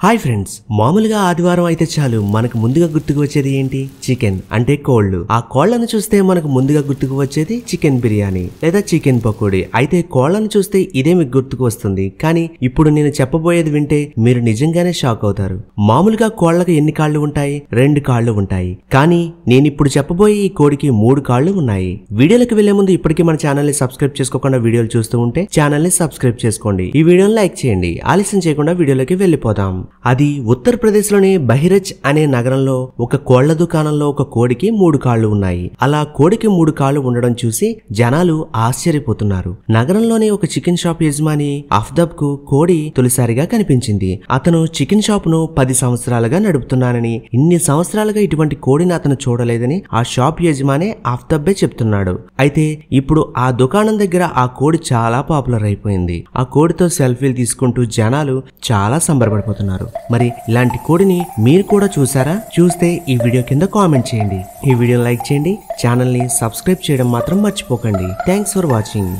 Hi friends, మామూలుగా ఆదివారం అయితే చాలు మనకు ముందుగా గుర్తుకు వచ్చేది ఏంటి? చికెన్ అంటే కోళ్లు. ఆ కోళ్లను చూస్తే మనకు ముందుగా గుర్తుకు వచ్చేది చికెన్ బిర్యానీ లేదా చికెన్ పకోడీ. అయితే కోళ్లను చూస్తే ఇదే మీకు గుర్తుకు వస్తుంది. కానీ ఇప్పుడు నేను చెప్పబోయేది వింటే మీరు నిజంగానే షాక్ అవుతారు. మామూలుగా కోళ్లకు ఎన్ని కాళ్లు ఉంటాయి? 2 కాళ్లు ఉంటాయి. కానీ నేను ఇప్పుడు చెప్పబోయే ఈ కోడికి 3 కాళ్లు ఉన్నాయి. వీడియోలకు వెళ్లే ముందు ఇప్పటికీ మన ఛానల్ ని సబ్స్క్రైబ్ చేసుకోకుండా వీడియోలు చూస్తూ ఉంటే ఛానల్ ని సబ్స్క్రైబ్ చేసుకోండి. ఈ వీడియోని లైక్ చేయండి. ఆలస్యం చేయకుండా వీడియోలోకి వెళ్ళిపోదాం. అది ఉత్తరప్రదేశ్ లోని బహిరచ్ అనే నగరంలో ఒక కోళ్ల దుకాణంలో ఒక కోడికి 3 కాళ్లు ఉన్నాయి. అలా కోడికి 3 కాళ్లు ఉండడం చూసి జనాలు ఆశ్చర్యపోతున్నారు. నగరంలోని ఒక చికెన్ షాప్ యజమాని అఫ్దబ్ కు కోడి తొలిసారిగా కనిపించింది. అతను చికెన్ షాప్ ను 10 సంవత్సరాలుగా నడుపుతున్నానని, ఇన్ని సంవత్సరాలుగా ఇటువంటి కోడిని అతను చూడలేదని ఆ షాప్ యజమాని అఫ్దబ్బే చెప్తున్నాడు. అయితే ఇప్పుడు ఆ దుకాణం దగ్గర ఆ కోడి చాలా పాపులర్ అయిపోయింది. ఆ కోడితో సెల్ఫీలు తీసుకుంటూ జనాలు చాలా సంబరపడిపోతున్నారు. మరి ఇలాంటి కోడిని మీరు కూడా చూసారా? చూస్తే ఈ వీడియో కింద కామెంట్ చేయండి. ఈ వీడియోని లైక్ చేయండి. ఛానల్ ని సబ్స్క్రైబ్ చేయడం మాత్రం మర్చిపోకండి. Thanks for watching.